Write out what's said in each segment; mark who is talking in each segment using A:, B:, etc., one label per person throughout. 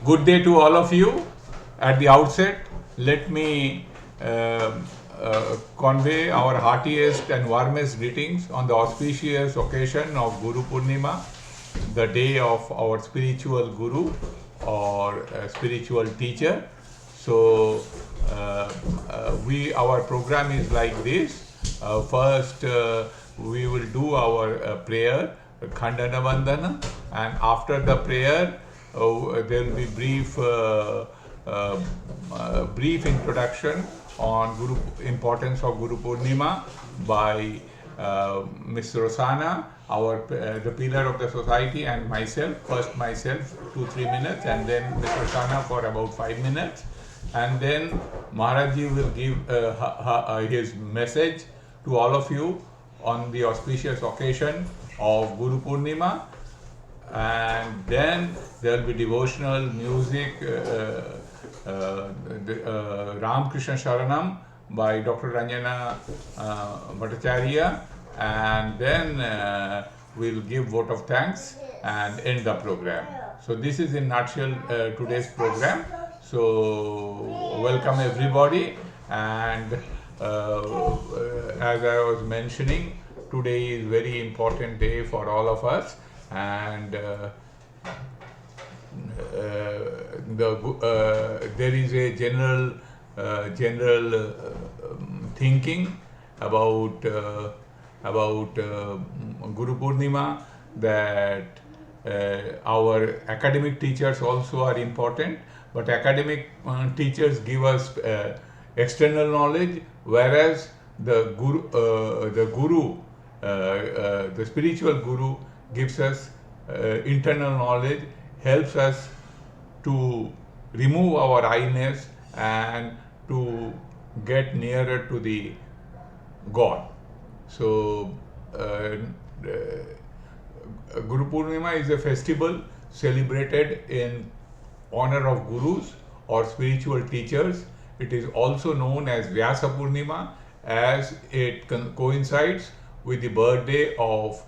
A: Good day to all of you. At the outset, let me convey our heartiest and warmest greetings on the auspicious occasion of Guru Purnima, the day of our spiritual Guru or spiritual teacher. So, our program is like this. First, we will do our prayer, Khandana Bandana, and after the prayer, there will be brief introduction on importance of Guru Purnima by Ms. Rossanna, the pillar of the society, and myself. First myself 2-3 minutes, and then Ms. Rossanna for about 5 minutes, and then Maharajji will give his message to all of you on the auspicious occasion of Guru Purnima. And then there will be devotional music, Ramakrishna Sharanam by Dr. Ranjana Bhattacharya, and then we'll give vote of thanks and end the program. So this is in nutshell today's program. So welcome everybody, and as I was mentioning, today is very important day for all of us, and there is a general thinking about Guru Purnima, that our academic teachers also are important, but academic teachers give us external knowledge, whereas the spiritual Guru gives us internal knowledge, helps us to remove our I-ness and to get nearer to the God. So Guru Purnima is a festival celebrated in honor of Gurus or spiritual teachers. It is also known as Vyasa Purnima, as it coincides with the birthday of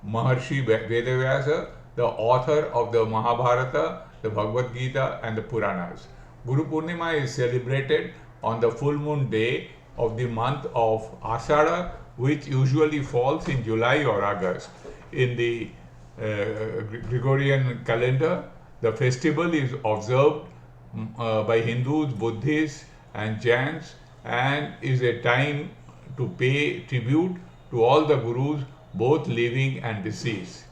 A: Maharshi Vedavyasa, the author of the Mahabharata, the Bhagavad Gita, and the Puranas. Guru Purnima is celebrated on the full moon day of the month of Ashada, which usually falls in July or August. In the Gregorian calendar, the festival is observed by Hindus, Buddhists, and Jains, and is a time to pay tribute to all the Gurus, both living and deceased.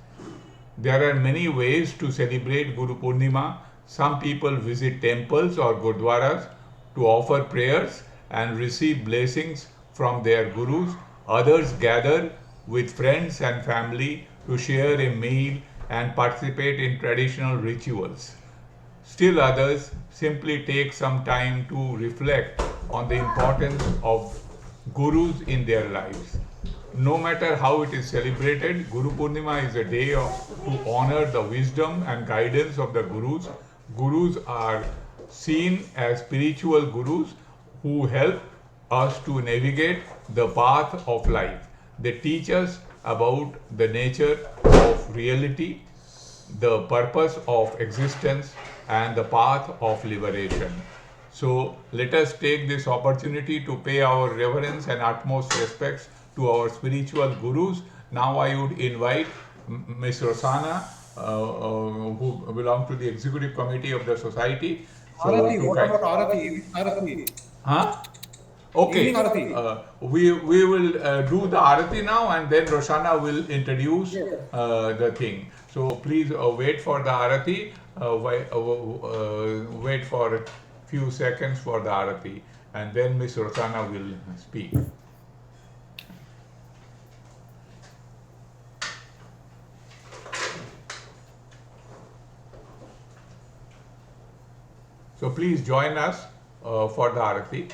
A: There are many ways to celebrate Guru Purnima. Some people visit temples or gurdwaras to offer prayers and receive blessings from their Gurus. Others gather with friends and family to share a meal and participate in traditional rituals. Still others simply take some time to reflect on the importance of Gurus in their lives. No matter how it is celebrated, Guru Purnima is a day to honor the wisdom and guidance of the Gurus. Gurus are seen as spiritual Gurus who help us to navigate the path of life. They teach us about the nature of reality, the purpose of existence, and the path of liberation. So let us take this opportunity to pay our reverence and utmost respects to our spiritual Gurus. Now I would invite Ms. Rossanna, who belongs to the executive committee of the society. So
B: Arati, what about Arati? Arati.
A: Huh? Okay. We will do the Arati now, and then Rossanna will introduce the thing. So please wait for the Arati. Wait for a few seconds for the Arati, and then Ms. Rossanna will speak. So please join us for the Arati.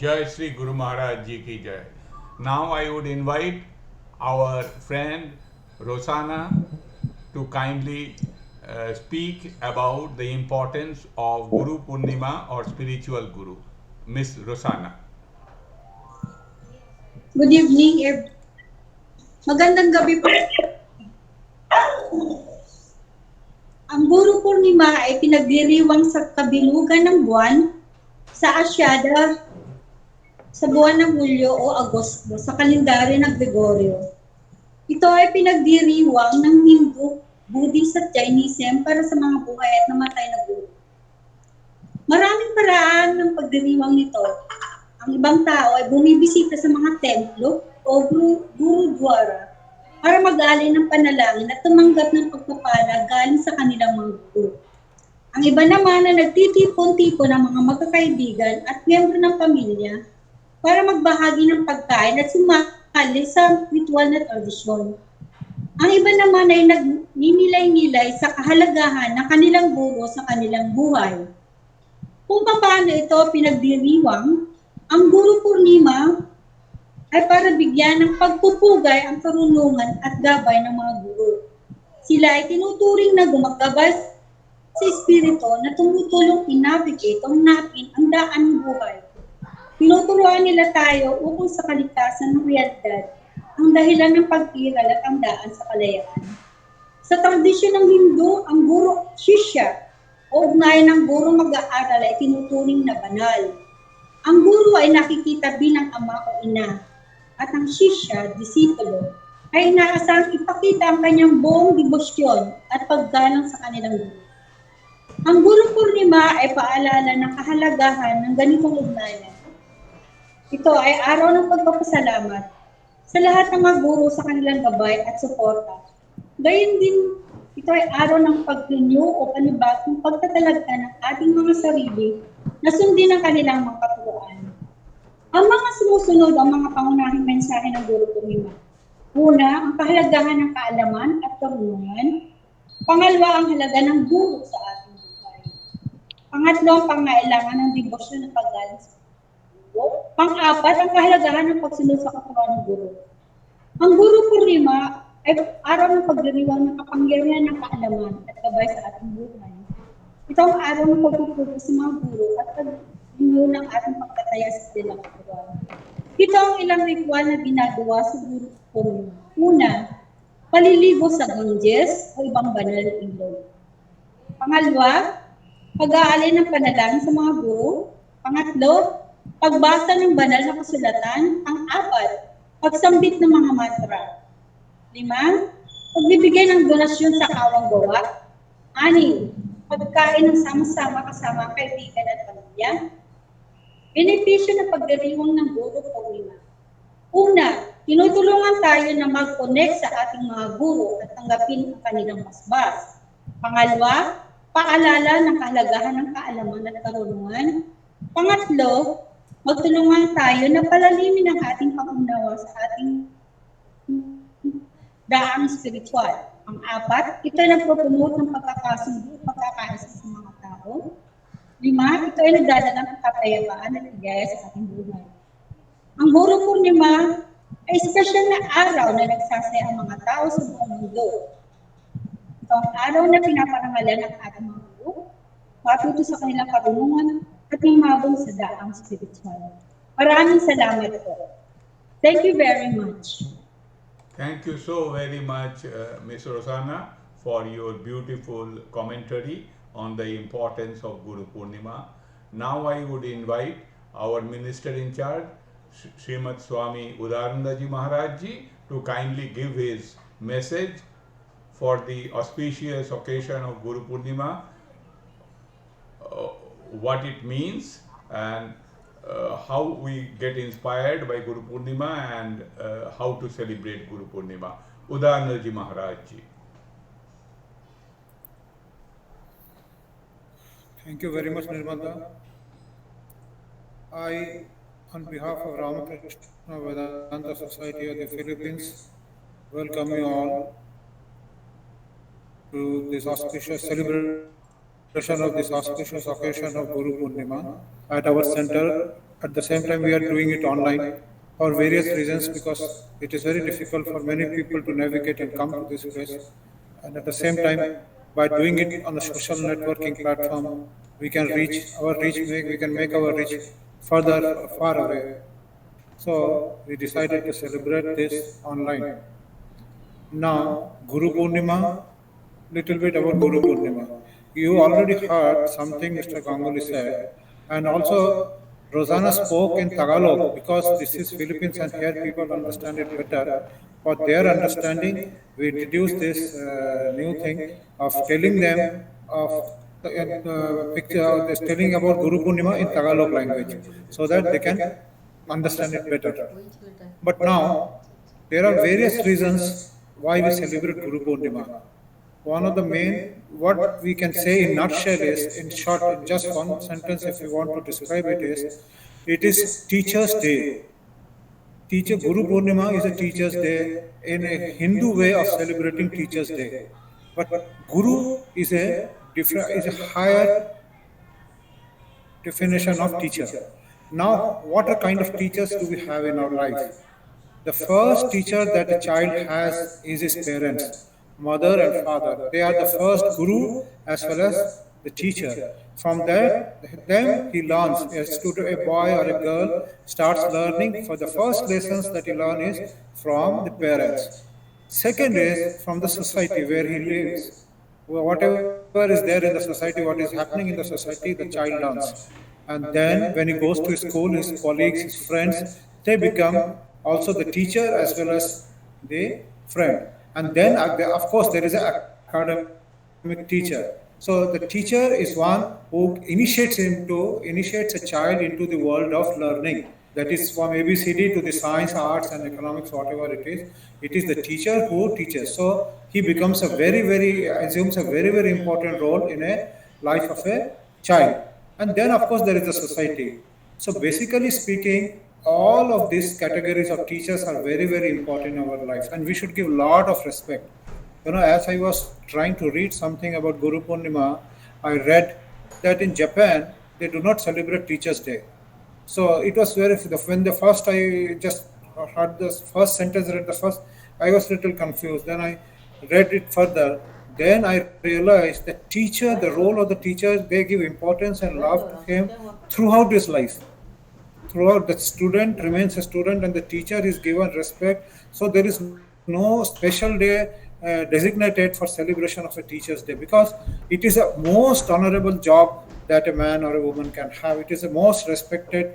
A: Jai Sri Guru Maharaj Ji ki Jai. Now I would invite our friend Rossanna to kindly speak about the importance of Guru Purnima or spiritual Guru. Miss Rossanna.
C: Good evening, magandang gabi po. Ang Guru Purnima ay pinagdiriwang sa kabilugan ng buwan sa Asyada sa buwan ng Hulyo o Agosto sa kalendaryo ng Gregorio. Ito ay pinagdiriwang ng Hindu, Buddhist at Jainism para sa mga buhay at namatay na guru. Maraming paraan ng pagdiriwang nito. Ang ibang tao ay bumibisita sa mga templo o gurudwara para mag-alay ng panalangin at tumanggap ng pagpapala galing sa kanilang mga guru. Ang iba naman na nagtitipon-tipon ng mga magkakaibigan at miyembro ng pamilya para magbahagi ng pagkain at sumali sa ritual na tradisyon. Ang iba naman ay nagninilay-nilay sa kahalagahan ng kanilang guro sa kanilang buhay. Kung paano ito pinagdiriwang, ang Guru Purnima ay para bigyan ng pagpupugay ang karunungan at gabay ng mga guru. Sila ay tinuturing na gumagabay sa espiritu na tumutulong i-navigate o napin ang daan ng buhay. Tinuturuan nila tayo ukol sa kaligtasan ng realidad, ang dahilan ng pag-iral at ang daan sa kalayaan. Sa tradisyon ng Hindu, ang guru shishya o ugnayan ng guru mag-aaral ay tinuturing na banal. Ang guru ay nakikita bilang ama o ina, at ang shishya, disipulo, ay inaasahang ipakita ang kanyang buong debosyon at paggalang sa kanilang guru. Ang Guru Purnima ay paalala ng kahalagahan ng ganitong ugnayan. Ito ay araw ng pagpapasalamat sa lahat ng mga guru sa kanilang gabay at suporta. Gayun din, ito ay araw ng pag-renew o panibagong pagtatalagta ng ating mga sarili na sundin ang kanilang mga katuruan. Ang mga sumusunod ang mga pangunahing mensahe ng Guru Purnima. Una, ang kahalagahan ng kaalaman at karunungan. Pangalawa, ang halaga ng guru sa ating buhay. Pangatlo, ang pangailangan ng debosyon at paggalang sa guru. Pang-apat, ang kahalagahan ng pagsunod sa katuruan ng guru. Ang Guru Purnima ay araw ng pagdiriwang ng kapangyarihan ng kaalaman at gabay sa ating buhay. Ito ang araw ng pagpupuri sa mga guru at pag-renew ng ating pagtataya sa kanilang katuruan. Ito ang ilang ritual na ginagawa sa Guru Purnima. Una, paliligo sa Ganges o ibang banal na ilog. Pangalawa, pag-aalay ng panalangin sa mga guru. Pangatlo, pagbasa ng banal na kasulatan. Pang-apat, pagsambit ng mga mantra. 5, pagbibigay ng donasyon sa kawang gawa. 6, pagkain ng sama-sama kasama ang kaibigan at pamilya. Benepisyo ng pagdiriwang ng Guru Purnima. Una, tinutulungan tayo na mag-connect sa ating mga guru at tanggapin ang kanilang masbas. Pangalawa, paalala ng kahalagahan ng kaalaman at karunungan. Pangatlo, magtulungan tayo na palalimin ang ating pag-unawa sa ating daang spiritual. Pang-apat, ito ay nagpropromote ng pagkakasundo at pagkakaisa sa mga tao. 5, ito ay nagdadala ng kapayapaan at ligaya sa ating buhay. Ang Guru Purnima ay espesyal na araw na nagsasaya ang mga tao sa buong mundo. Ito ang araw na pinaparangalan ng ating mga guru, matuto sa kanilang karunungan at lumabong sa daang spiritual. Maraming salamat po. Thank you very much.
A: Thank you so very much, Ms. Rossanna, for your beautiful commentary on the importance of Guru Purnima. Now I would invite our Minister In-Charge, Srimad Swami Udaaranandaji Maharaj Ji, to kindly give his message for the auspicious occasion of Guru Purnima, what it means and how we get inspired by Guru Purnima and how to celebrate Guru Purnima. Udaaranandaji Maharaj Ji.
B: Thank you very much, Nirmala. I, on behalf of Ramakrishna Vedanta Society of the Philippines, welcome you all to this auspicious celebration of this auspicious occasion of Guru Purnima at our center At the same time, we are doing it online for various reasons because it is very difficult for many people to navigate and come to this place. And at the same time, by doing it on a social networking platform, we can reach our reach, we can make our reach further, far away. So we decided to celebrate this online. Now, Guru Purnima, little bit about Guru Purnima. You already heard something Mr. Ganguly said, and also Rossanna spoke in Tagalog because this is Philippines and here people understand it better. For their understanding, we introduced this new thing of telling them of the picture, telling about Guru Purnima in Tagalog language, so that they can understand it better. But now, there are various reasons why we celebrate Guru Purnima. One of the main, what we can say in nutshell is, in short, in just one sentence, if you want to describe it is Teacher's Day. Teacher Guru Purnima is a Teacher's Day in a Hindu way of celebrating Teacher's Day. But Guru is a different, is a higher definition of teacher. Now, what are kind of teachers do we have in our life? The first teacher that a child has is his parents, mother and father. They are the first guru as well as the teacher. From that, then he learns. A student, a boy or a girl starts learning. For the first lessons that he learns is from the parents. Second is from the society where he lives. Whatever is there in the society, what is happening in the society, the child learns. And then when he goes to school, his colleagues, his friends, they become also the teacher as well as the friend. And then, of course, there is an academic teacher. So the teacher is one who initiates a child into the world of learning. That is from ABCD to the science, arts, and economics, whatever it is. It is the teacher who teaches. So he becomes assumes a very, very important role in a life of a child. And then, of course, there is the society. So basically speaking, all of these categories of teachers are very, very important in our life, and we should give a lot of respect. As I was trying to read something about Guru Purnima, I read that in Japan, they do not celebrate Teachers' Day. So it was when the first I just heard the first sentence, I was a little confused. Then I read it further. Then I realized that the role of the teacher, they give importance and love to him throughout his life. Throughout, the student remains a student and the teacher is given respect. So there is no special day designated for celebration of a Teacher's Day because it is a most honorable job that a man or a woman can have. It is the most respected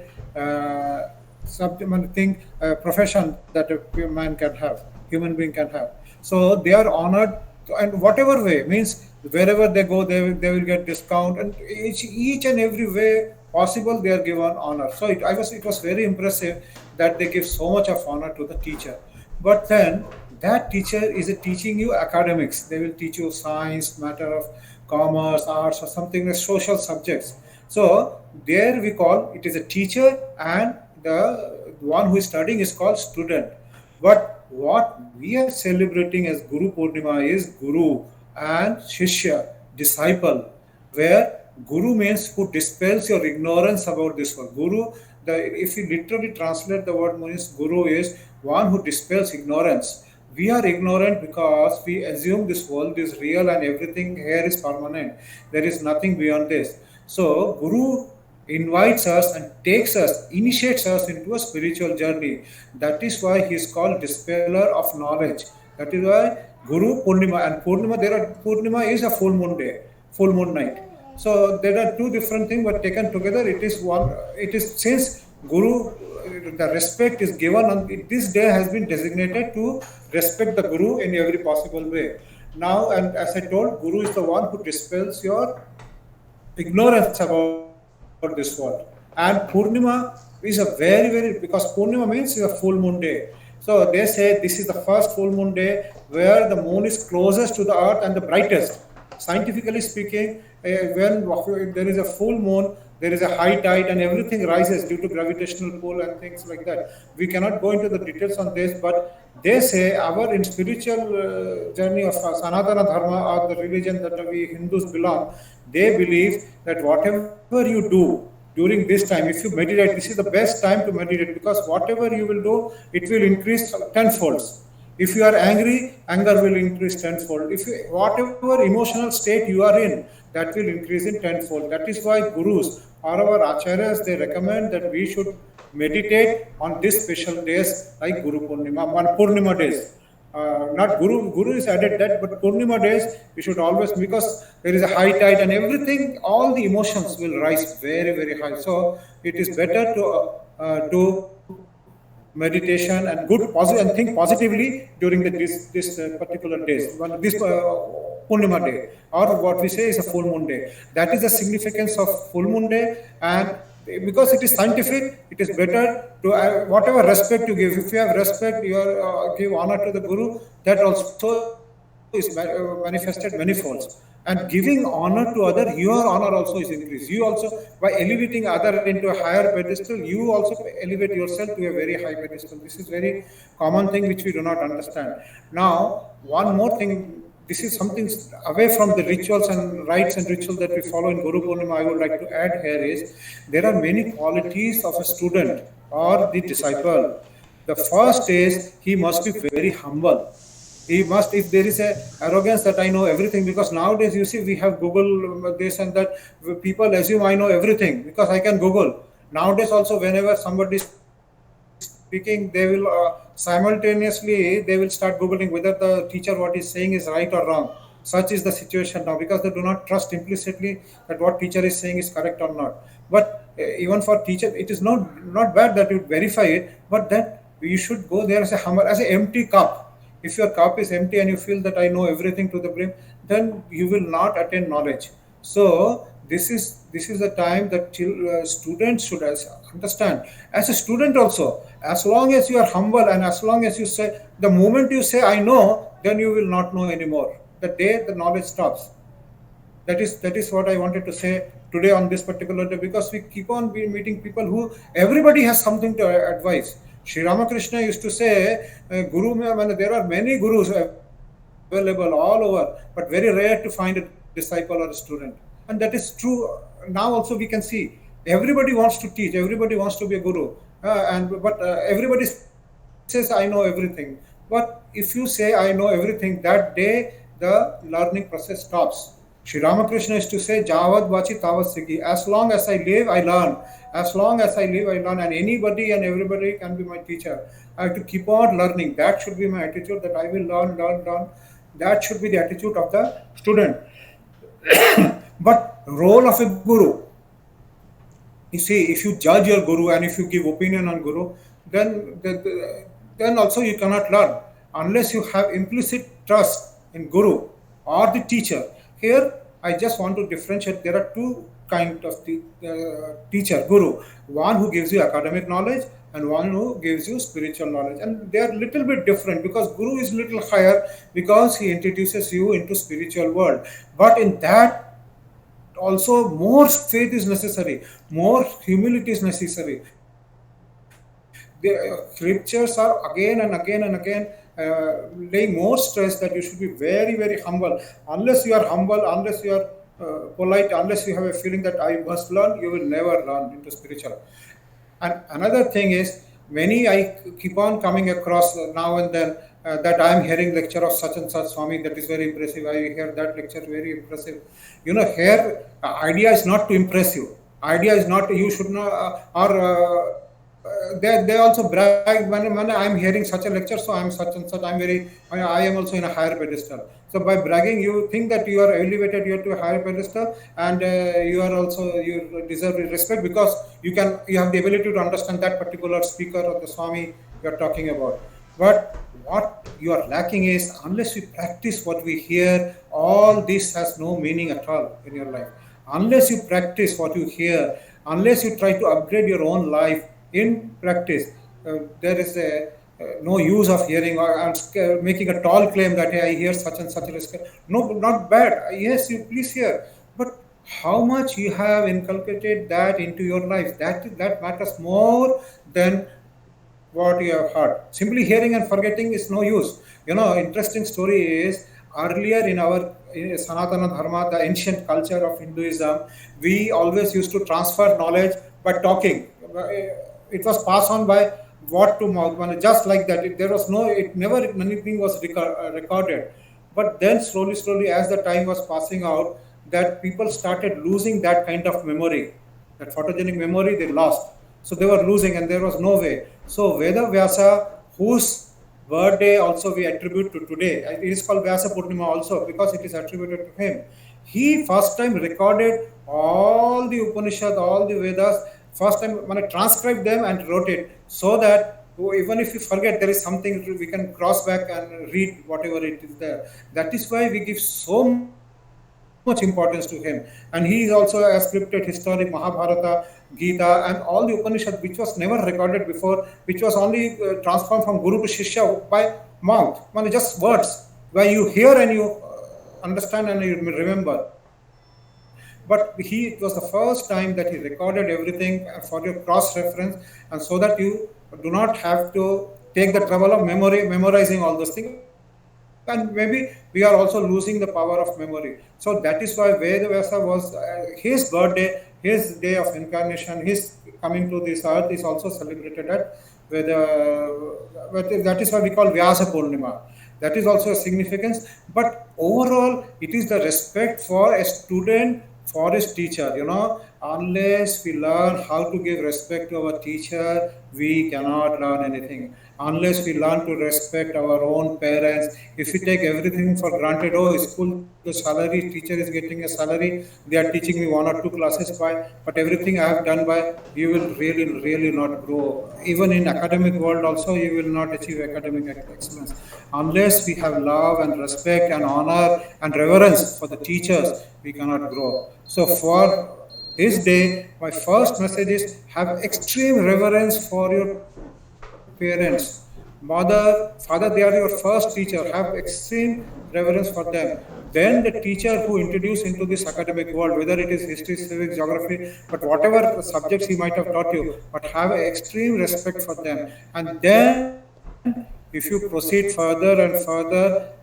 B: profession that a man can have, human being can have. So they are honored, and whatever way, means wherever they go, they will get discount, and each and every way possible they are given honor. So it was very impressive that they give so much of honor to the teacher. But then that teacher is teaching you academics. They will teach you science, matter of commerce, arts, or something like social subjects. So there we call it is a teacher, and the one who is studying is called student. But what we are celebrating as Guru Purnima is Guru and Shishya, disciple, where Guru means who dispels your ignorance about this world. Guru, if you literally translate the word means, Guru is one who dispels ignorance. We are ignorant because we assume this world is real and everything here is permanent. There is nothing beyond this. So Guru invites us and initiates us into a spiritual journey. That is why he is called dispeller of knowledge. That is why Guru Purnima, and Purnima is a full moon day, full moon night. So there are two different things, but taken together, it is one. It is since Guru, the respect is given on this day has been designated to respect the Guru in every possible way. Now, and as I told, Guru is the one who dispels your ignorance about this world. And Purnima is a because Purnima means a full moon day. So they say this is the first full moon day where the moon is closest to the earth and the brightest. Scientifically speaking, when there is a full moon, there is a high tide and everything rises due to gravitational pull and things like that. We cannot go into the details on this, but they say in spiritual journey of Sanatana Dharma, or the religion that we Hindus belong, they believe that whatever you do, during this time, if you meditate, this is the best time to meditate, because whatever you will do, it will increase tenfold. If you are angry, anger will increase tenfold. If you, whatever emotional state you are in, that will increase in tenfold. That is why gurus or our acharyas, they recommend that we should meditate on these special days like Guru Purnima, one Purnima days. Not Guru is added that, but Purnima days we should always, because there is a high tide and everything, all the emotions will rise very, very high. So it is better to do meditation and good positive and think positively during this particular days. This Purnima day, or what we say is a full moon day. That is the significance of full moon day, and because it is scientific, it is better to whatever respect you give. If you have respect, you give honor to the Guru. That also is manifested manifold. And giving honor to other, your honor also is increased. You also, by elevating other into a higher pedestal, you also elevate yourself to a very high pedestal. This is very common thing which we do not understand. Now, one more thing. This is something away from the rituals and rites and rituals that we follow in Guru Purnima. I would like to add here is, there are many qualities of a student or the disciple. The first is, he must be very humble. He must, if there is a arrogance that I know everything, because nowadays you see we have Google this and that, people assume I know everything because I can Google. Nowadays also, whenever somebody is speaking, they will simultaneously they will start googling whether the teacher what is saying is right or wrong. Such is the situation now, because they do not trust implicitly that what teacher is saying is correct or not. But even for teacher, it is not bad that you verify it, but that you should go there as a humble, as an empty cup. If your cup is empty and you feel that I know everything to the brim, then you will not attain knowledge. So this is the time that students should understand. As a student also, as long as you are humble and as long as you say, the moment you say I know, then you will not know anymore. The day the knowledge stops. That is what I wanted to say today on this particular day, because we keep on meeting people who everybody has something to advise. Sri Ramakrishna used to say, Guru, there are many gurus available all over, but very rare to find a disciple or a student. And that is true. Now also we can see everybody wants to teach, everybody wants to be a guru, but everybody says I know everything. But if you say I know everything, that day the learning process stops. Sri Ramakrishna used to say, Javad Vachi Tavat Sikhi. As long as I live, I learn. As long as I live, I learn. And anybody and everybody can be my teacher. I have to keep on learning. That should be my attitude, that I will learn. That should be the attitude of the student. But role of a guru. You see, if you judge your guru and if you give opinion on guru, then also you cannot learn. Unless you have implicit trust in guru or the teacher. Here, I just want to differentiate. There are two kinds of teacher, guru. One who gives you academic knowledge and one who gives you spiritual knowledge. And they are a little bit different, because guru is a little higher because he introduces you into spiritual world. But in that also more faith is necessary, more humility is necessary. The scriptures are again and again laying more stress that you should be very, very humble. Unless you are humble, unless you are polite, unless you have a feeling that I must learn, you will never learn into spiritual. And another thing is, I keep on coming across now and then that I am hearing lecture of such and such Swami, that is very impressive. I hear that lecture, very impressive. Here idea is not to impress you. Idea is not, you should not, they also brag when I am hearing such a lecture, so I am such and such, I am also in a higher pedestal. So by bragging, you think that you are elevated, you are to a higher pedestal, and you deserve respect because you have the ability to understand that particular speaker or the Swami you are talking about. But what you are lacking is, unless you practice what we hear, all this has no meaning at all in your life. Unless you practice what you hear, unless you try to upgrade your own life in practice, there is no use of hearing or making a tall claim that I hear such and such. No, not bad. Yes, you please hear. But how much you have inculcated that into your life, that matters more than what you have heard. Simply hearing and forgetting is no use. Interesting story is, earlier in our Sanatana Dharma, the ancient culture of Hinduism, we always used to transfer knowledge by talking. It was passed on by word to mouth, just like that. There was no, it never anything was recorded. But then slowly, as the time was passing out, that people started losing that kind of memory, that photogenic memory they lost. So they were losing, and there was no way. So Veda Vyasa, whose birthday also we attribute to today, it is called Vyasa Purnima also because it is attributed to him. He first time recorded all the Upanishads, all the Vedas, first time transcribed them and wrote it, so that even if you forget, there is something we can cross back and read whatever it is there. That is why we give so much importance to him. And he is also a scripted historic Mahabharata, Gita, and all the Upanishads, which was never recorded before, which was only transformed from Guru to Shishya by mouth. Just words, where you hear and you understand and you remember. But it was the first time that he recorded everything for your cross-reference, and so that you do not have to take the trouble of memorizing all those things. And maybe we are also losing the power of memory. So that is why Veda Vyasa was his birthday, his day of incarnation, his coming to this earth is also celebrated at Veda. That is why we call Vyasa Purnima. That is also a significance. But overall, it is the respect for a student for his teacher. Unless we learn how to give respect to our teacher, we cannot learn anything. Unless we learn to respect our own parents, if we take everything for granted, school, the salary, teacher is getting a salary, they are teaching me 1 or 2 classes by, but everything I have done by, you will really not grow. Even in academic world also, you will not achieve academic excellence. Unless we have love and respect and honor and reverence for the teachers, we cannot grow. So for this day, my first message is have extreme reverence for your parents. Mother, father, they are your first teacher. Have extreme reverence for them. Then the teacher who introduced into this academic world, whether it is history, civics, geography, but whatever subjects he might have taught you, but have extreme respect for them. And then if you proceed further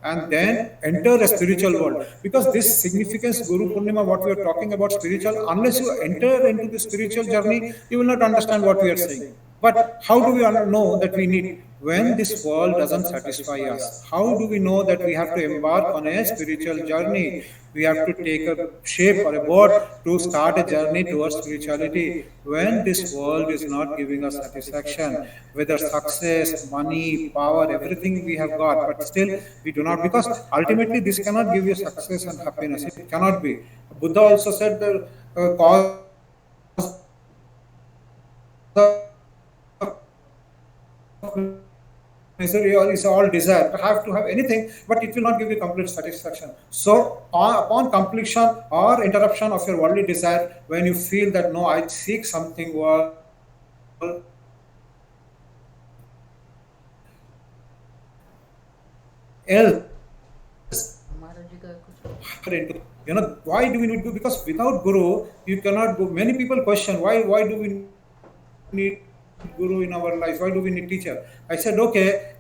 B: and then enter the spiritual world, because this significance, Guru Purnima, what we are talking about spiritual, unless you enter into the spiritual journey, you will not understand what we are saying. But how do we know that we need, when this world doesn't satisfy us? How do we know that we have to embark on a spiritual journey? We have to take a shape or a boat to start a journey towards spirituality. When this world is not giving us satisfaction, whether success, money, power, everything we have got, but still we do not, because ultimately this cannot give you success and happiness. It cannot be. Buddha also said the cause misery is all desire. You have to have anything, but it will not give you complete satisfaction. So upon completion or interruption of your worldly desire, when you feel that no, I seek something world else. Why do we need to? Because without Guru, you cannot go. Many people question why do we need Guru in our lives? Why do we need teacher? I said, okay,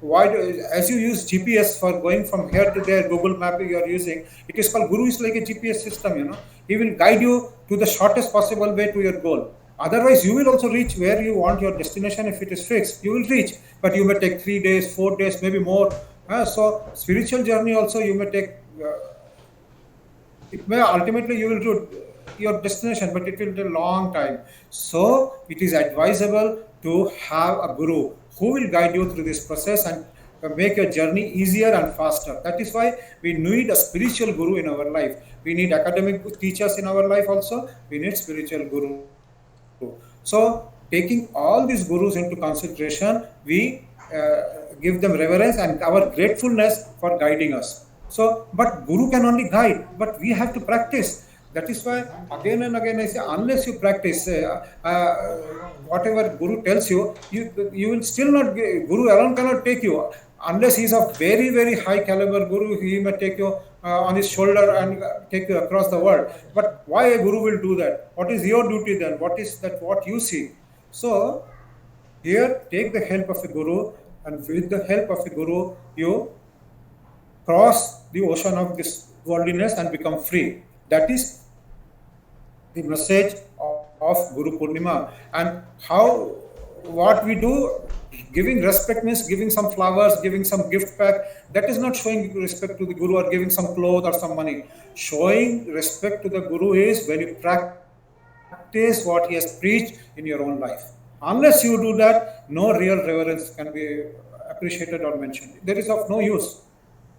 B: as you use GPS for going from here to there, Google Map you are using, it is called Guru is like a GPS system, He will guide you to the shortest possible way to your goal. Otherwise, you will also reach where you want your destination. If it is fixed, you will reach, but you may take 3 days, 4 days, maybe more. So spiritual journey also you may take, it may ultimately you will do your destination, but it will take a long time. So it is advisable to have a Guru who will guide you through this process and make your journey easier and faster. That is why we need a spiritual Guru in our life. We need academic teachers in our life also. We need spiritual Guru. So taking all these Gurus into consideration, we give them reverence and our gratefulness for guiding us. So, but Guru can only guide, but we have to practice. That is why again and again I say, unless you practice whatever Guru tells you, you will still not, Guru alone cannot take you. Unless he is of very, very high caliber Guru, he may take you on his shoulder and take you across the world. But why a Guru will do that? What is your duty then? What is that what you see? So here take the help of a Guru, and with the help of a Guru, you cross the ocean of this worldliness and become free. That is the message of Guru Purnima. And how, what we do, giving respect means giving some flowers, giving some gift pack. That is not showing respect to the Guru, or giving some clothes or some money. Showing respect to the Guru is when you practice what he has preached in your own life. Unless you do that, no real reverence can be appreciated or mentioned. There is of no use.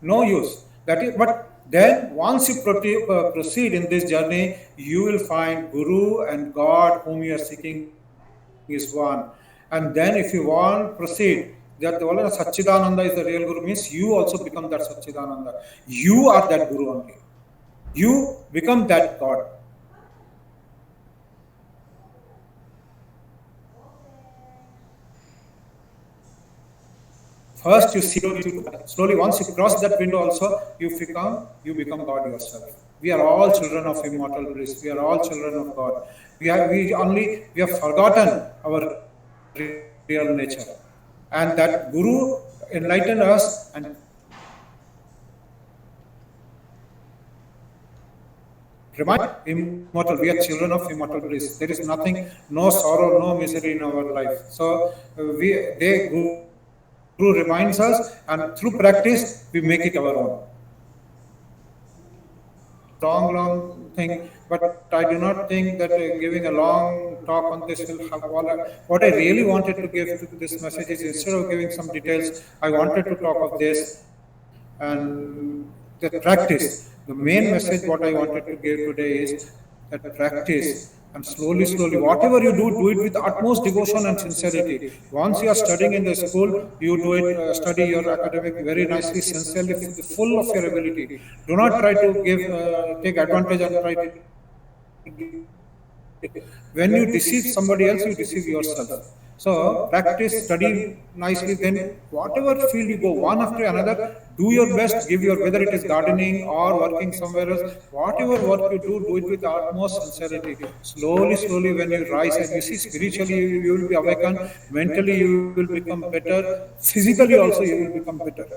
B: No use. That is, but then once you proceed in this journey, you will find Guru and God whom you are seeking is one. And then if you want proceed, that the Satchidananda is the real Guru, means you also become that Satchidananda. You are that Guru only. You become that God. First, you see slowly. Once you cross that window, also you become God yourself. We are all children of immortal bliss. We are all children of God. We have forgotten our real nature, and that Guru enlightened us and remind immortal. We are children of immortal bliss. There is nothing, no sorrow, no misery in our life. So Guru reminds us, and through practice, we make it our own. Long thing, but I do not think that giving a long talk on this will have all. What I really wanted to give to this message is, instead of giving some details, I wanted to talk of this and the practice. The main message what I wanted to give today is that practice. And slowly, whatever you do it with utmost devotion and sincerity. Once you are studying in the school, you do it, study your academic very nicely, sincerely, full of your ability. Do not try to take advantage and try to. When you deceive somebody else, you deceive yourself. So practice, study nicely, then whatever field you go, one after another, do your best, give your, whether it is gardening or working somewhere else, whatever work you do it with utmost sincerity. Slowly, when you rise and you see spiritually, you will be awakened, mentally you will become better, physically also you will become better.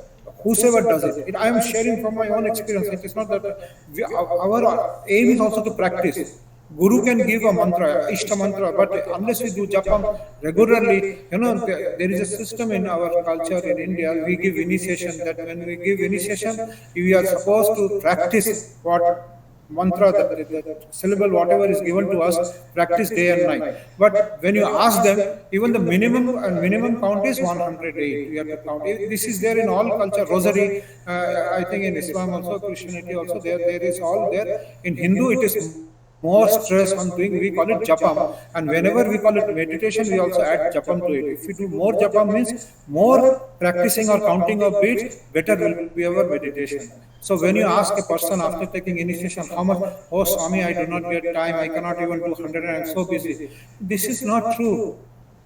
B: Whosoever does it. I am sharing from my own experience. It is not that our aim is also to practice. Guru can give a mantra, Ishta mantra, but unless we do japam regularly, there is a system in our culture in India. We give initiation. That when we give initiation, we are supposed to practice what mantra, that syllable, whatever is given to us, practice day and night. But when you ask them, even the minimum count is 108. We have to count. This is there in all culture. Rosary, I think in Islam also, Christianity also, there is all there. In Hindu, it is more stress on doing, we call it japam, and whenever we call it meditation, we also add japam to it. If we do more japam, means more practicing or counting of beats, better will be our meditation. So when you ask a person after taking initiation, how much, oh Swami, I do not get time, I cannot even do 100, I am so busy. This is not true.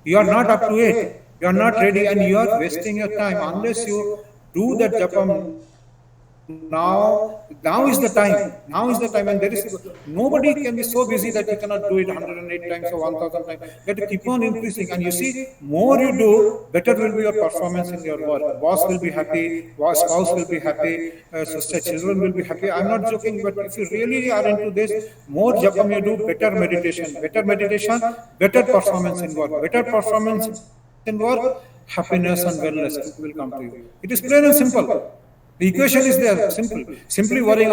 B: You are not up to it. You are not ready, and you are wasting your time unless you do that japam. Now is the time. Now is the time, and there is nobody can be so busy that you cannot do it 108 times or 1000 times. You have to keep on increasing, and you see, more you do, better will be your performance in your work. Boss will be happy, spouse will be happy, children will be happy. I'm not joking, but if you really are into this, more japam you do, better meditation, better performance in work, better performance in work, happiness and wellness will come to you. It is plain and simple. The equation is there, simple. Simply worrying,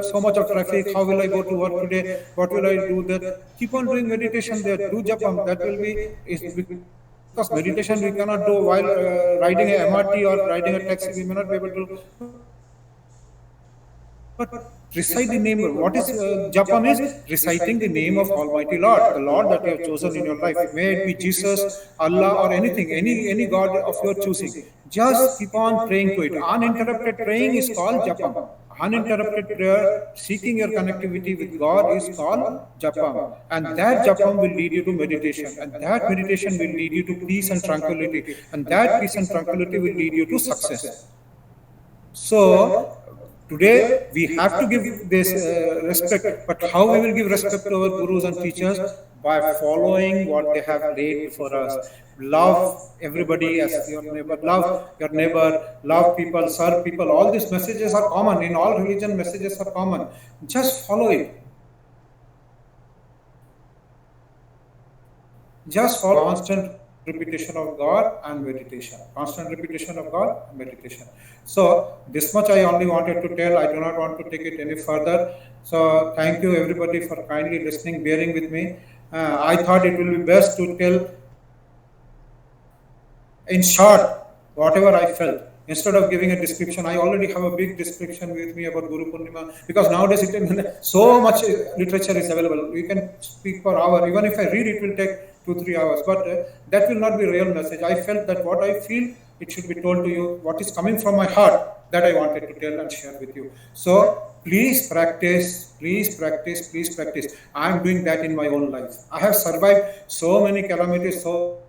B: so much of traffic, how will I go to work today, what will I do that? Keep on doing meditation there, do japam, that will be, because meditation we cannot do while riding a MRT or riding a taxi, we may not be able to. But recite the name. What is japam is? Reciting the name of Almighty Lord, the Lord that you have chosen in your life. May it be Jesus, Allah, or anything, any God of your choosing. Just keep on praying to it. Uninterrupted praying is called japam. Uninterrupted prayer, seeking your connectivity with God, is called japam. And that japam will lead you to meditation. And that meditation will lead you to peace and tranquility. And that peace and tranquility will lead you to success. So, today we have to give this respect, but how we will give respect to our gurus and teachers? by following what they have laid before us. Love everybody as your neighbor, love people, serve people. All these messages are common. In all religion, messages are common. Just follow it. Just follow constant repetition of God and meditation. Constant repetition of God and meditation. So this much I only wanted to tell. I do not want to take it any further. So thank you everybody for kindly listening, bearing with me. I thought it will be best to tell in short whatever I felt. Instead of giving a description, I already have a big description with me about Guru Purnima, because nowadays so much literature is available. You can speak for hours. Even if I read, it will take 2-3 hours. But that will not be real message. I felt that what I feel, it should be told to you. What is coming from my heart, that I wanted to tell and share with you. So please practice, please practice, please practice. I am doing that in my own life. I have survived so many calamities, so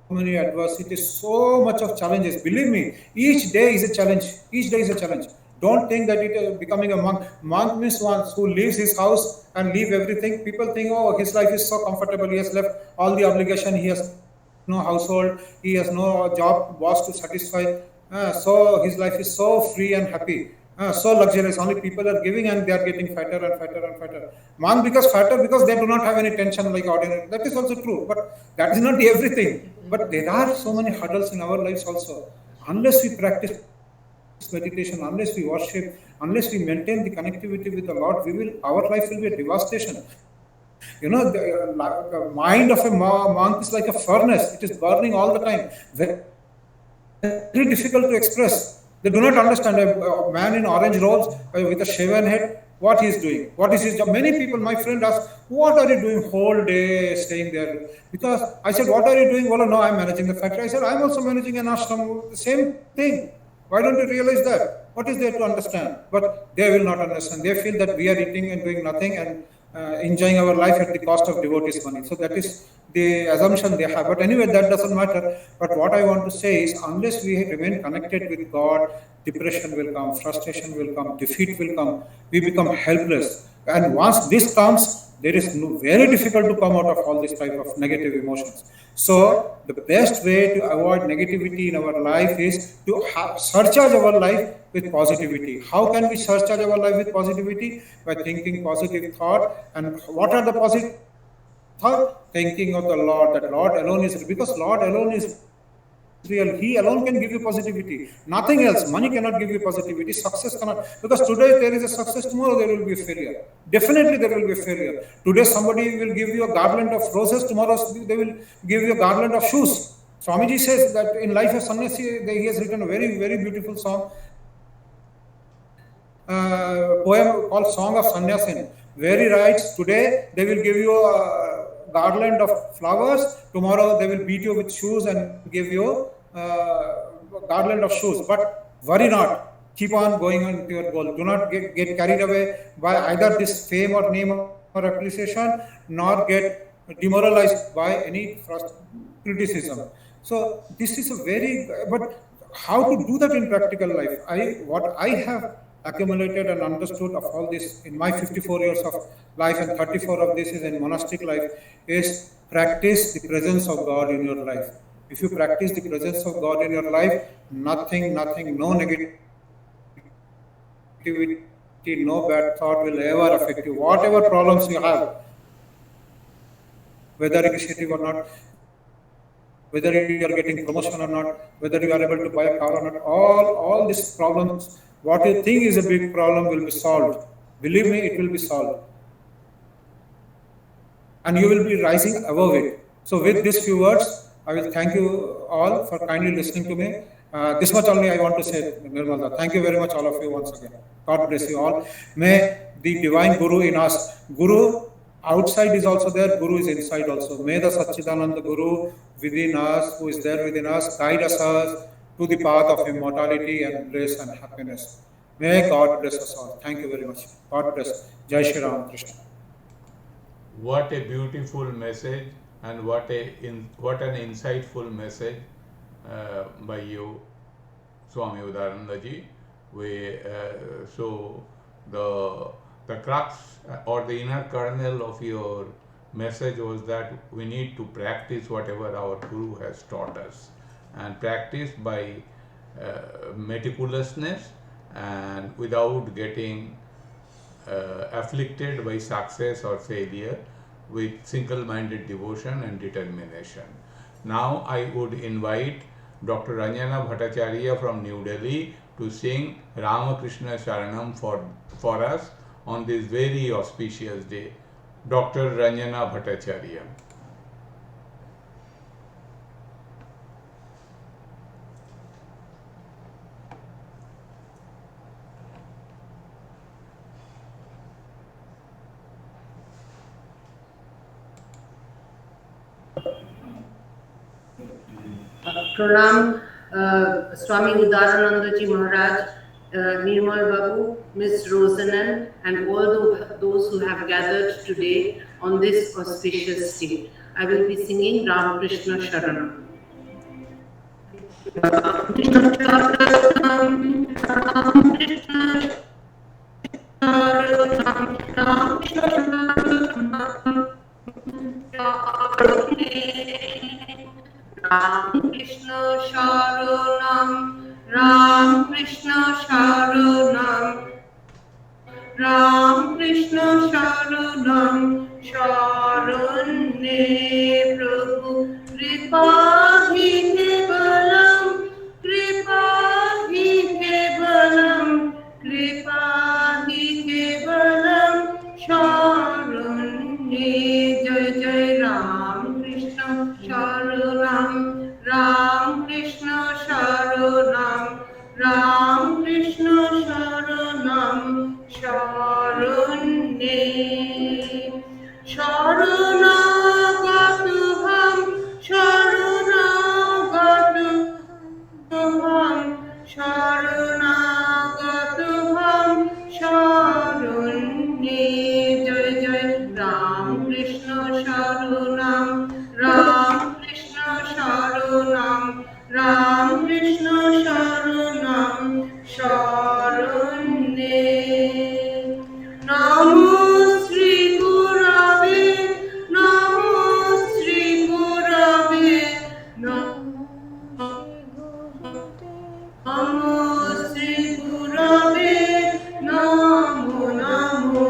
B: many adversities, so much of challenges. Believe me, each day is a challenge. Each day is a challenge. Don't think that it is becoming a monk. Monk means one who leaves his house and leave everything. People think, oh, his life is so comfortable. He has left all the obligation. He has no household. He has no job, boss to satisfy. So his life is so free and happy. So luxurious. Only people are giving and they are getting fatter and fatter and fatter. Monk becomes fatter because they do not have any tension like ordinary. That is also true, but that is not everything. But there are so many hurdles in our lives also. Unless we practice meditation, unless we worship, unless we maintain the connectivity with the Lord, our life will be a devastation. You know, the mind of a monk is like a furnace. It is burning all the time. Very difficult to express. They do not understand a man in orange robes with a shaven head, what he is doing, what is his job. Many people, my friend asked, what are you doing whole day staying there? Because I said, what are you doing? Well, no, I'm managing the factory. I said, I'm also managing an ashram, the same thing. Why don't you realize that? What is there to understand? But they will not understand. They feel that we are eating and doing nothing and enjoying our life at the cost of devotees' money. So that is the assumption they have. But anyway, that doesn't matter. But what I want to say is, unless we remain connected with God, depression will come, frustration will come, defeat will come. We become helpless. And once this comes, there is very difficult to come out of all this type of negative emotions. So the best way to avoid negativity in our life is to surcharge our life with positivity. How can we surcharge our life with positivity? By thinking positive thought. And what are the positive thought? Thinking of the Lord, that Lord alone is, because Lord alone is real. He alone can give you positivity. Nothing else. Money cannot give you positivity. Success cannot. Because today there is a success, tomorrow there will be a failure. Definitely there will be a failure. Today somebody will give you a garland of roses, tomorrow they will give you a garland of shoes. Swamiji says that in Life of Sannyasi, he has written a very, very beautiful song, poem called Song of Sannyasin, where he writes, today they will give you a garland of flowers, tomorrow they will beat you with shoes and give you garland of shoes. But worry not, keep on going on to your goal. Do not get carried away by either this fame or name or appreciation, nor get demoralized by any criticism. So this is a very, but how to do that in practical life? What I have accumulated and understood of all this in my 54 years of life, and 34 of this is in monastic life, is practice the presence of God in your life. If you practice the presence of God in your life, nothing, no negativity, no bad thought will ever affect you. Whatever problems you have, whether initiative or not, whether you are getting promotion or not, whether you are able to buy a car or not, all these problems, what you think is a big problem will be solved. Believe me, it will be solved. And you will be rising above it. So with these few words, I will thank you all for kindly listening to me. This much only I want to say, Nirmala. Thank you very much, all of you, once again. God bless you all. May the divine Guru in us, Guru outside is also there, Guru is inside also. May the Satchidananda Guru within us, who is there within us, guide us to the path of immortality and bliss and happiness. May God bless us all. Thank you very much. God bless. Jai Shri Ramakrishna.
A: What a beautiful message, and what an insightful message by you, Swami Udaaranandaji. So the crux or the inner kernel of your message was that we need to practice whatever our Guru has taught us, and practice by meticulousness and without getting afflicted by success or failure, with single-minded devotion and determination. Now I would invite Dr. Ranjana Bhattacharya from New Delhi to sing Ramakrishna Sharanam for us on this very auspicious day. Dr. Ranjana Bhattacharya.
D: Pranam, Swami Udaaranandaji Maharaj, Nirmal Babu, Ms. Rossanna, and all those who have gathered today on this auspicious day. I will be singing Ramakrishna Sharanam. Ramakrishna Sharanam, Ramakrishna Sharanam, Ramakrishna Sharanam, Ram Krishna Sharanam, Ram Krishna Sharanam, Ram Krishna Sharanam, Sharanye Prabhu, Kripa hi kevalam, Kripa hi kevalam, Kripa hi kevalam, Sharanye Jai Jai Ram Krishna Sharanam, Ram Krishna Sharanam, Ram Krishna Sharanam, Sharanye. Sharanagatuham, Sharanagatuham, Sharanagatuham, Sharanye. Jai Jai Ram Krishna Sharanam, Ram Krishna Sharanam, Ram Krishna Sharanam, Sharanye. Namo Sri Gurave, Namo Sri Gurave, Namo Sri Gurave, Namo Namo.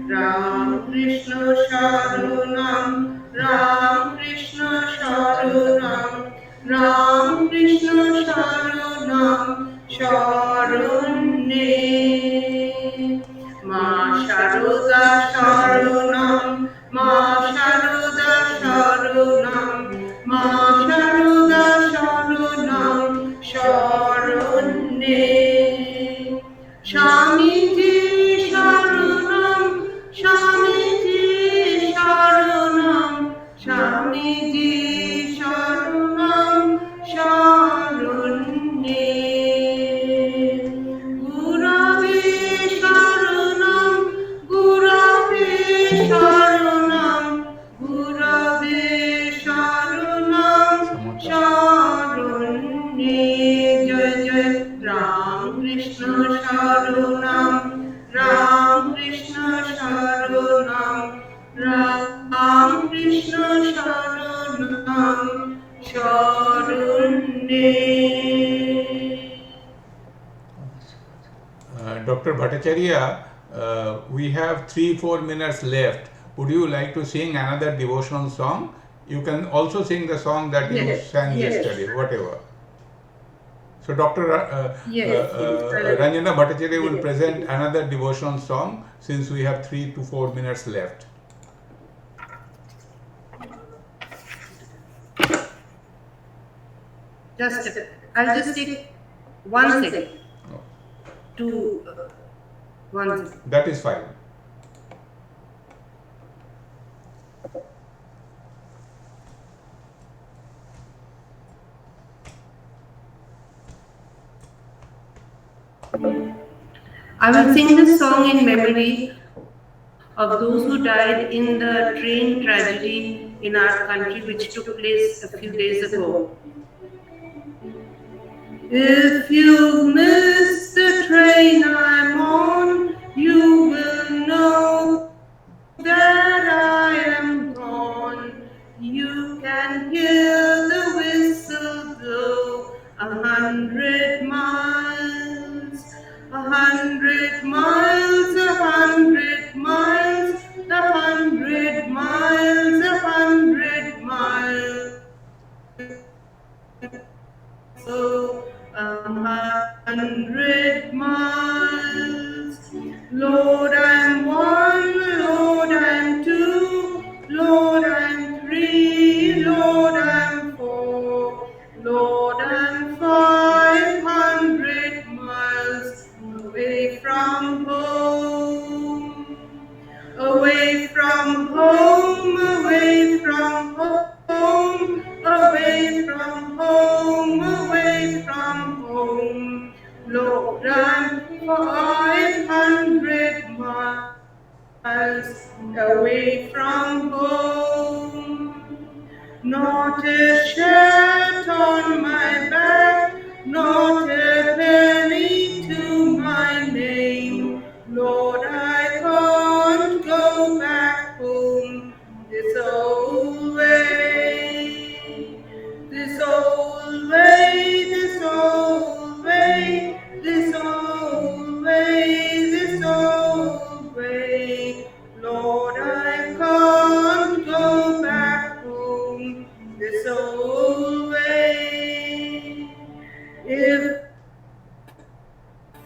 D: Ram Krishna Sharanam, Ram Krishna Sharanam, Ram Krishna Sharanam, Sharanye. Ma Sharuda Sharanam, Ma Sharuda Sharanam, Ma Sharuda Sharanam, Sharanye. Shamiji Sharanam, Shamiji Sharanam, Shamiji Sharanam, Sharanye. Gurave Sharanam, Gurave Sharanam, Gurave Sharanam, Sharanye. Jai Jai Ram Krishna Sharanam, Ram Krishna Sharanam, Ram Krishna Sharanam, Sharanye.
A: Dr. Bhattacharya, we have 3-4 minutes left. Would you like to sing another devotional song? You can also sing the song that you
D: Yes,
A: sang
D: yes.
A: yesterday, whatever. So Dr.
D: Yes,
A: Ranjana Bhattacharya will
D: Yes.
A: present another devotional song since we have 3 to 4 minutes left.
D: I'll just take 1 second to 1 second.
A: That is fine.
D: I will sing this song in memory of those who died in the train tragedy in our country which took place a few days ago. If you miss the train I'm on, you will know that You can hear the whistle blow 100 miles, 100 miles, 100 miles, 100 miles, 100 miles. So 100 miles. Lord, I'm one, Lord, I'm two, Lord, I'm three, Lord, I'm four, Lord, I'm 500 miles away from home. Away from home, away from home, away from home, away from home. Lord, I'm 500 miles away from home. Not a shirt on my back, not a penny to my name. Lord, I can't go back home this old way. This old way, this old way, this old way, this old way. Lord, I can't go back home this old way. If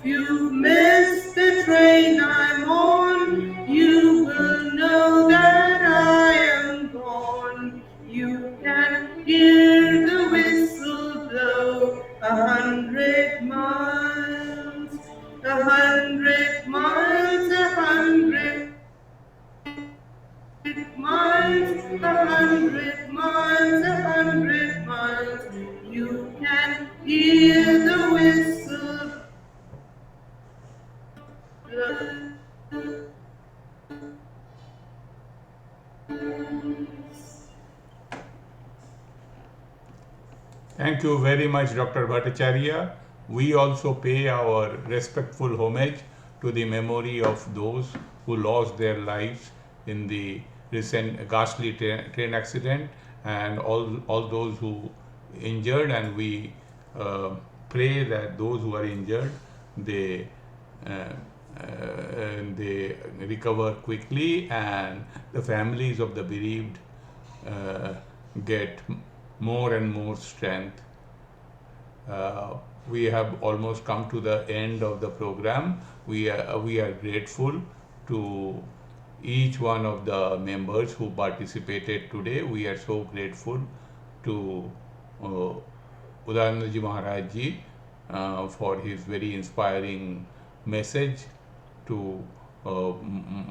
D: you miss the train I'm on, you will know that I am gone. You can hear the whistle blow 100 miles, 100 miles, 100 miles, 100 miles, 100 miles. You can hear the whistle blow.
A: Thank you very much, Dr. Bhattacharya. We also pay our respectful homage to the memory of those who lost their lives in the recent ghastly train accident, and all those who injured, and we pray that those who are injured, they uh, they recover quickly, and the families of the bereaved uh, get more and more strength. We have almost come to the end of the program. We are grateful to each one of the members who participated today. We are so grateful to Udaaranandaji Maharaj ji for his very inspiring message to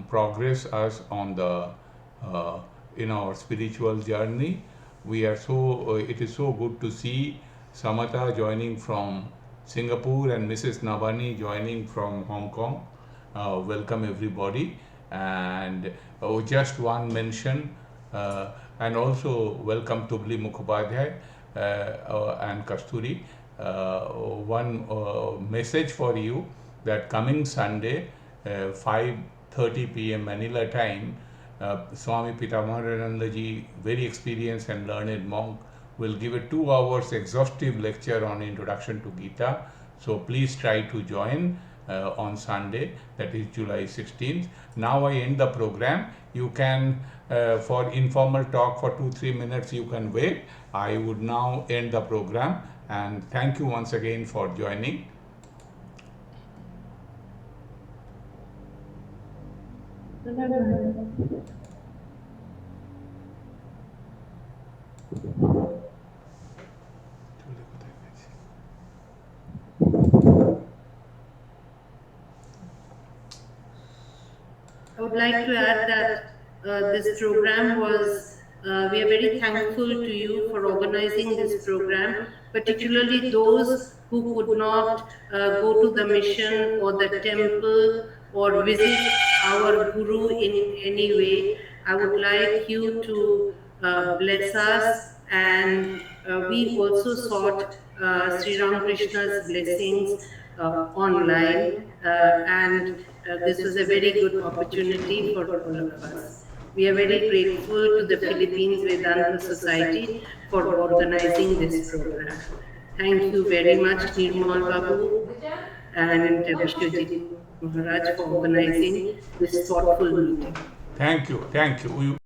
A: progress us on the in our spiritual journey. We are so it is so good to see Samata joining from Singapore and Mrs. Navani joining from Hong Kong. Welcome everybody, and just one mention, and also welcome Tubli Mukhopadhyay and Kasturi. One message for you that coming Sunday, 5:30 p.m. Manila time, Swami Udaaranandaji, very experienced and learned monk, will give a 2 hours exhaustive lecture on Introduction to Gita. So please try to join on Sunday, that is July 16th. Now I end the program. You can, for informal talk for 2-3 minutes, you can wait. I would now end the program, and thank you once again for joining.
D: I would like to add that this program was, we are very thankful to you for organizing this program, particularly those who could not go to the mission or the temple or visit our Guru in any way. I would like you to bless us, and we also sought Sri Ramakrishna's blessings online, and this was a very good opportunity for all of us. We are very grateful to the Philippines Vedanta Society for organizing this program. Thank you very much, Nirmal Babu and Vishwajit Maharaj, for organizing this thoughtful meeting.
A: Thank you. Thank you.